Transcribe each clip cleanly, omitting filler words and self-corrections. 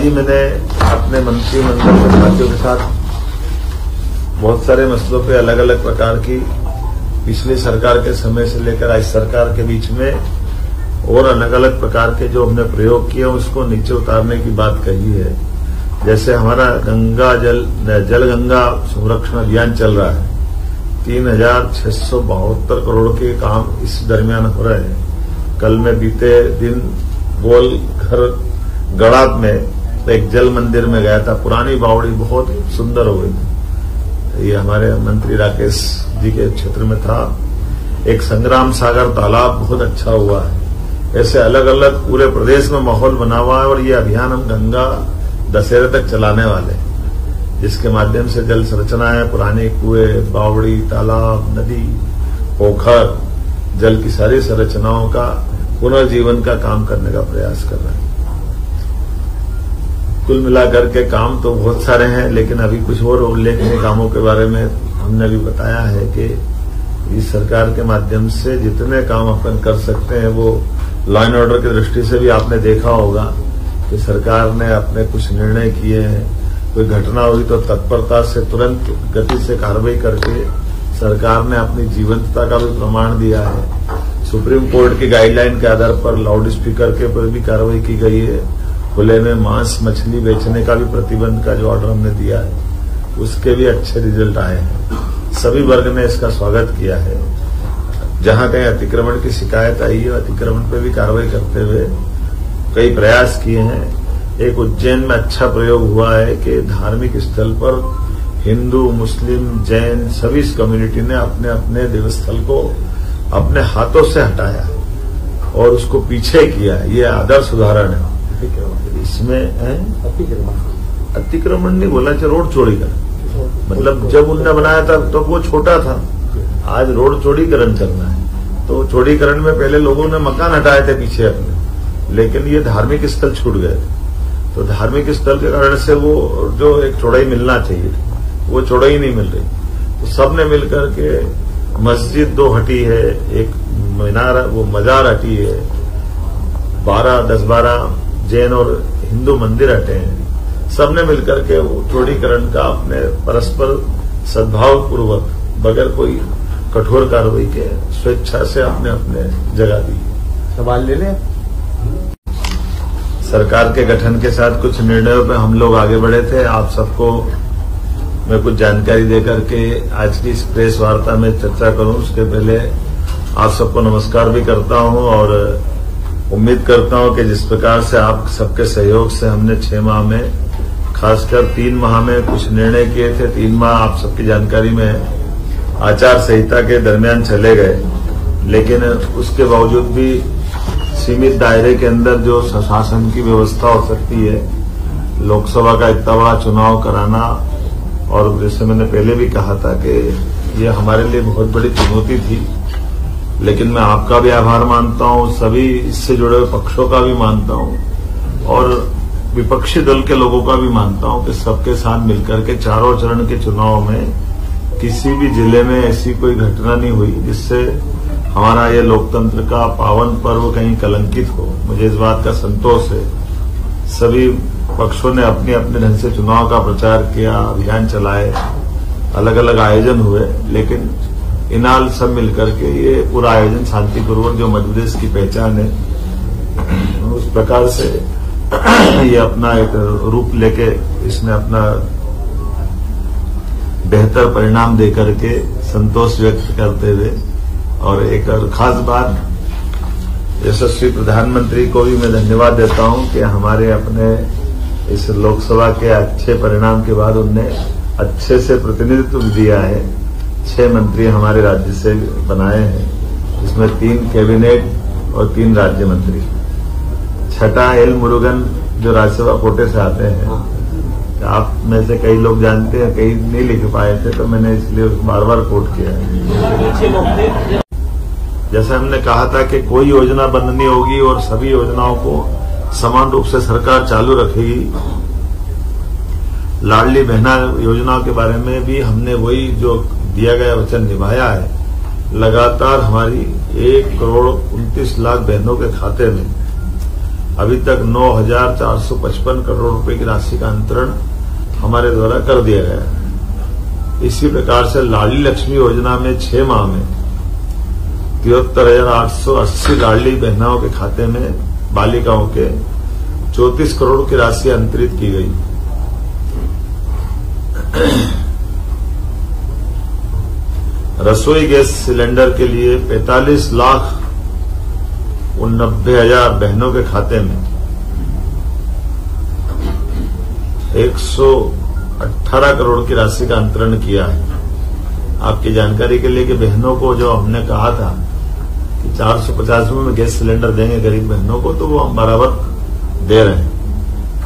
आज ही मैंने अपने मंत्रिमंडल के साथियों के साथ बहुत सारे मसलों पे अलग अलग प्रकार की पिछली सरकार के समय से लेकर आज सरकार के बीच में और अलग अलग प्रकार के जो हमने प्रयोग किए उसको नीचे उतारने की बात कही है। जैसे हमारा गंगा जल गंगा संरक्षण अभियान चल रहा है, 3,672 करोड़ के काम इस दरमियान हो रहे हैं। कल मैं बीते दिन गोल घर गड़ात में एक जल मंदिर में गया था, पुरानी बावड़ी बहुत सुंदर हो गई। ये हमारे मंत्री राकेश जी के क्षेत्र में था। एक संग्राम सागर तालाब बहुत अच्छा हुआ है। ऐसे अलग अलग पूरे प्रदेश में माहौल बना हुआ है और ये अभियान हम गंगा दशहरे तक चलाने वाले हैं, जिसके माध्यम से जल संरचनाएं, पुराने कुएं, बावड़ी, तालाब, नदी, पोखर, जल की सारी संरचनाओं का पुनर्जीवन का काम करने का प्रयास कर रहे हैं। कुल मिलाकर के काम तो बहुत सारे हैं, लेकिन अभी कुछ और उल्लेखनीय कामों के बारे में हमने अभी बताया है कि इस सरकार के माध्यम से जितने काम अपन कर सकते हैं वो लॉ एंड ऑर्डर की दृष्टि से भी आपने देखा होगा कि सरकार ने अपने कुछ निर्णय किए हैं। कोई घटना हुई तो तत्परता से तुरंत गति से कार्रवाई करके सरकार ने अपनी जीवंतता का भी प्रमाण दिया है। सुप्रीम कोर्ट की गाइडलाइन के आधार पर लाउड स्पीकर के ऊपर भी कार्रवाई की गई है। खुले में मांस मछली बेचने का भी प्रतिबंध का जो ऑर्डर हमने दिया है उसके भी अच्छे रिजल्ट आए हैं। सभी वर्ग ने इसका स्वागत किया है। जहां कहीं अतिक्रमण की शिकायत आई है, अतिक्रमण पर भी कार्रवाई करते हुए कई प्रयास किए हैं। एक उज्जैन में अच्छा प्रयोग हुआ है कि धार्मिक स्थल पर हिंदू, मुस्लिम, जैन सभी इस कम्युनिटी ने अपने अपने देवस्थल को अपने हाथों से हटाया और उसको पीछे किया। ये आदर्श उदाहरण है। इसमें अतिक्रमण नहीं बोला, रोड चौड़ीकरण। मतलब जब उनने बनाया था तो वो छोटा था, आज रोड चौड़ीकरण करना है। तो चौड़ीकरण में पहले लोगों ने मकान हटाए थे पीछे अपने, लेकिन ये धार्मिक स्थल छूट गए थे। तो धार्मिक स्थल के कारण से वो जो एक चौड़ाई मिलना चाहिए थी वो चौड़ाई नहीं मिल रही। तो सबने मिलकर के मस्जिद 2 हटी है, एक मीनार वो मजार हटी है, 10-12 जैन और हिंदू मंदिर हटे हैं। सबने मिलकर के वो चौड़ीकरण का अपने परस्पर सद्भाव पूर्वक बगैर कोई कठोर कार्रवाई के स्वेच्छा से अपने अपने जगह दी। सवाल ले लें। सरकार के गठन के साथ कुछ निर्णयों पर हम लोग आगे बढ़े थे। आप सबको मैं कुछ जानकारी देकर के आज की इस प्रेस वार्ता में चर्चा करूं, उसके पहले आप सबको नमस्कार भी करता हूं और उम्मीद करता हूं कि जिस प्रकार से आप सबके सहयोग से हमने 6 माह में, खासकर 3 माह में कुछ निर्णय किए थे। 3 माह आप सबकी जानकारी में आचार संहिता के दरमियान चले गए, लेकिन उसके बावजूद भी सीमित दायरे के अंदर जो शासन की व्यवस्था हो सकती है, लोकसभा का इतना बड़ा चुनाव कराना, और जैसे मैंने पहले भी कहा था कि ये हमारे लिए बहुत बड़ी चुनौती थी। लेकिन मैं आपका भी आभार मानता हूं, सभी इससे जुड़े हुए पक्षों का भी मानता हूं और विपक्षी दल के लोगों का भी मानता हूं कि सबके साथ मिलकर के चारों चरण के चुनाव में किसी भी जिले में ऐसी कोई घटना नहीं हुई जिससे हमारा ये लोकतंत्र का पावन पर्व कहीं कलंकित हो। मुझे इस बात का संतोष है। सभी पक्षों ने अपने अपने ढंग से चुनाव का प्रचार किया, अभियान चलाए, अलग अलग आयोजन हुए, लेकिन इनाल सब मिलकर के ये पूरा आयोजन शांतिपूर्वक जो मध्य प्रदेश की पहचान है उस प्रकार से ये अपना एक रूप लेके इसने अपना बेहतर परिणाम देकर के संतोष व्यक्त करते हुए, और एक और खास बात यशस्वी प्रधानमंत्री को भी मैं धन्यवाद देता हूं कि हमारे अपने इस लोकसभा के अच्छे परिणाम के बाद उनने अच्छे से प्रतिनिधित्व दिया है। 6 मंत्री हमारे राज्य से बनाए हैं, इसमें 3 कैबिनेट और 3 राज्य मंत्री। छठा एल मुरुगन जो राज्यसभा कोटे से आते हैं, आप में से कई लोग जानते हैं, कई नहीं लिख पाए थे, तो मैंने इसलिए बार बार कोट किया है। जैसे हमने कहा था कि कोई योजना बंद नहीं होगी और सभी योजनाओं को समान रूप से सरकार चालू रखेगी। लाडली बहना योजना के बारे में भी हमने वही जो दिया गया वचन निभाया है। लगातार हमारी 1 करोड़ 29 लाख बहनों के खाते में अभी तक 9,455 करोड़ रुपए की राशि का अंतरण हमारे द्वारा कर दिया गया है। इसी प्रकार से लाडली लक्ष्मी योजना में 6 माह में 73,880 लाडली बहनाओं के खाते में बालिकाओं के 34 करोड़ की राशि अंतरित की गई। रसोई गैस सिलेंडर के लिए 45,90,000 बहनों के खाते में 118 करोड़ की राशि का अंतरण किया है। आपकी जानकारी के लिए कि बहनों को जो हमने कहा था कि 450 में गैस सिलेंडर देंगे गरीब बहनों को, तो वो हम बराबर दे रहे हैं।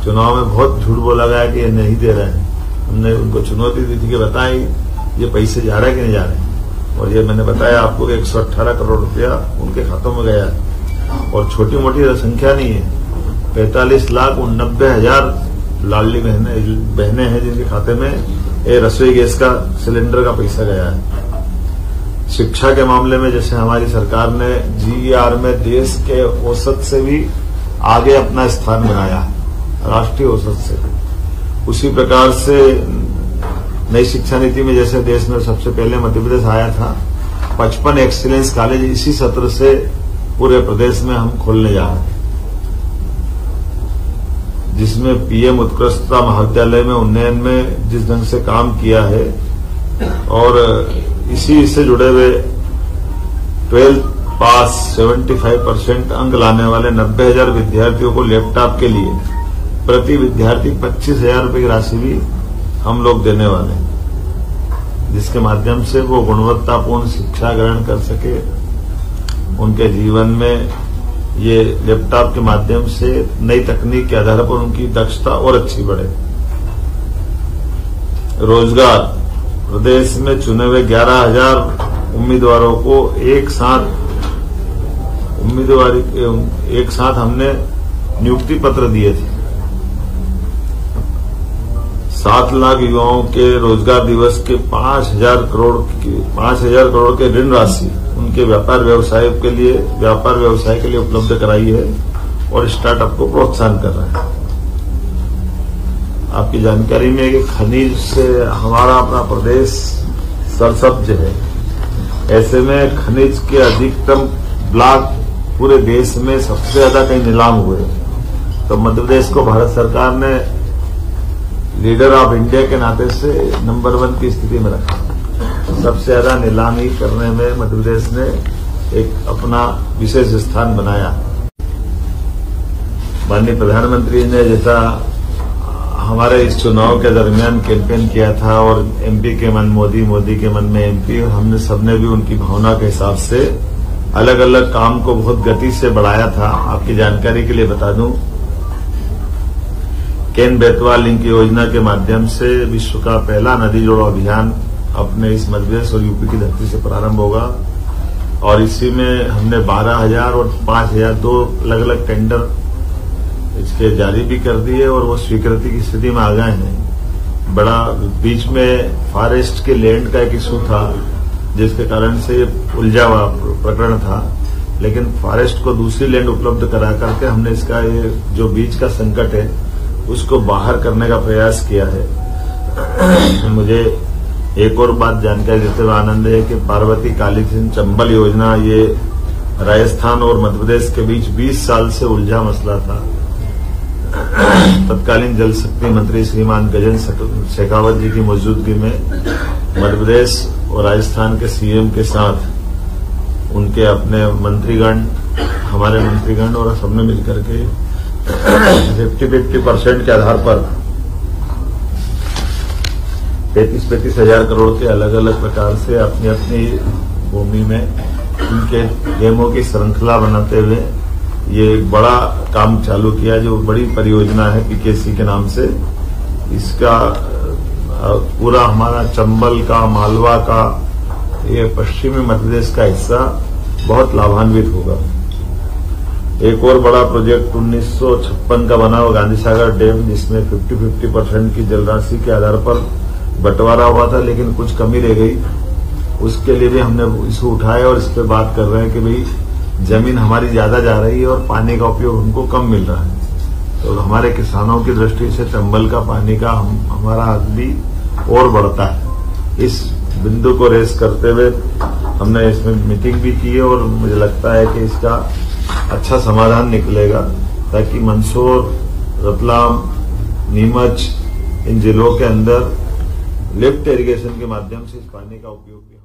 चुनाव में बहुत झूठ बोला गया कि ये नहीं दे रहे हैं। हमने उनको चुनौती दी थी कि बताएं ये पैसे जा रहे हैं कि नहीं जा रहे हैं, और ये मैंने बताया आपको कि 118 करोड़ रुपया उनके खातों में गया है। और छोटी मोटी संख्या नहीं है, 45,90,000 लाडली बहनें हैं जिनके खाते में ये रसोई गैस का सिलेंडर का पैसा गया है। शिक्षा के मामले में जैसे हमारी सरकार ने GER में देश के औसत से भी आगे अपना स्थान बनाया है, राष्ट्रीय औसत से, उसी प्रकार से नई शिक्षा नीति में जैसे देश में सबसे पहले मध्य प्रदेश आया था, 55 एक्सीलेंस कॉलेज इसी सत्र से पूरे प्रदेश में हम खोलने जा रहे हैं, जिसमें PM उत्कृष्टता महाविद्यालय में उन्नयन में जिस ढंग से काम किया है और इसी से जुड़े हुए 12th पास 75% अंक लाने वाले 90,000 विद्यार्थियों को लैपटॉप के लिए प्रति विद्यार्थी 25,000 रुपए की राशि भी हम लोग देने वाले हैं, जिसके माध्यम से वो गुणवत्तापूर्ण शिक्षा ग्रहण कर सके। उनके जीवन में ये लैपटॉप के माध्यम से नई तकनीक के आधार पर उनकी दक्षता और अच्छी बढ़े। रोजगार, प्रदेश में चुने हुए 11,000 उम्मीदवारों को एक साथ हमने नियुक्ति पत्र दिए थे। 7 लाख युवाओं के रोजगार दिवस के 5,000 करोड़ के ऋण राशि उनके व्यापार व्यवसाय के लिए उपलब्ध कराई है और स्टार्टअप को प्रोत्साहन कर रहा है। आपकी जानकारी में है कि खनिज से हमारा अपना प्रदेश सरसब्ज है। ऐसे में खनिज के अधिकतम ब्लॉक पूरे देश में सबसे ज्यादा कहीं नीलाम हुए, तो मध्य प्रदेश को भारत सरकार ने लीडर ऑफ इंडिया के नाते से नंबर 1 की स्थिति में रखा। सबसे ज्यादा नीलामी करने में मध्य प्रदेश ने एक अपना विशेष स्थान बनाया। माननीय प्रधानमंत्री ने जैसा हमारे इस चुनाव के दरमियान कैंपेन किया था और MP के मन मोदी के मन में MP, और हमने सबने भी उनकी भावना के हिसाब से अलग अलग काम को बहुत गति से बढ़ाया था। आपकी जानकारी के लिए बता दूं, केन बेतवा लिंक योजना के माध्यम से विश्व का पहला नदी जोड़ो अभियान अपने इस मध्य प्रदेश और यूपी की धरती से प्रारंभ होगा, और इसी में हमने 12,000 और 5,000 2 अलग अलग टेंडर इसके जारी भी कर दिए और वो स्वीकृति की स्थिति में आ गए हैं। बड़ा बीच में फॉरेस्ट के लैंड का एक इशू था, जिसके कारण से ये उलझा हुआ प्रकरण था, लेकिन फॉरेस्ट को दूसरी लैंड उपलब्ध करा करके हमने इसका ये जो बीच का संकट है उसको बाहर करने का प्रयास किया है। मुझे एक और बात जानकारी देते हुए आनंद है कि पार्वती काली सिंह चंबल योजना, ये राजस्थान और मध्य प्रदेश के बीच 20 साल से उलझा मसला था। तत्कालीन जल शक्ति मंत्री श्रीमान गजेंद्र शेखावत जी की मौजूदगी में मध्य प्रदेश और राजस्थान के CM के साथ उनके अपने मंत्रीगण, हमारे मंत्रीगण और सबने मिलकर के 50-50% के आधार पर 35 हजार करोड़ के अलग अलग प्रकार से अपनी अपनी भूमि में उनके गेमों की श्रृंखला बनाते हुए ये एक बड़ा काम चालू किया, जो बड़ी परियोजना है PKC के नाम से। इसका पूरा हमारा चंबल का, मालवा का, ये पश्चिमी मध्य प्रदेश का हिस्सा बहुत लाभान्वित होगा। एक और बड़ा प्रोजेक्ट 1956 का बना हुआ गांधी सागर डैम, जिसमें 50-50% की जल राशि के आधार पर बंटवारा हुआ था, लेकिन कुछ कमी रह गई। उसके लिए भी हमने इशू उठाया और इस पर बात कर रहे हैं कि भाई जमीन हमारी ज्यादा जा रही है और पानी का उपयोग हमको कम मिल रहा है। तो हमारे किसानों की दृष्टि से चंबल का पानी का हमारा हक भी और बढ़ता है। इस बिंदु को रेस करते हुए हमने इसमें मीटिंग भी की है और मुझे लगता है कि इसका अच्छा समाधान निकलेगा, ताकि मंदसौर, रतलाम, नीमच इन जिलों के अंदर लिफ्ट इरिगेशन के माध्यम से इस पानी का उपयोग भी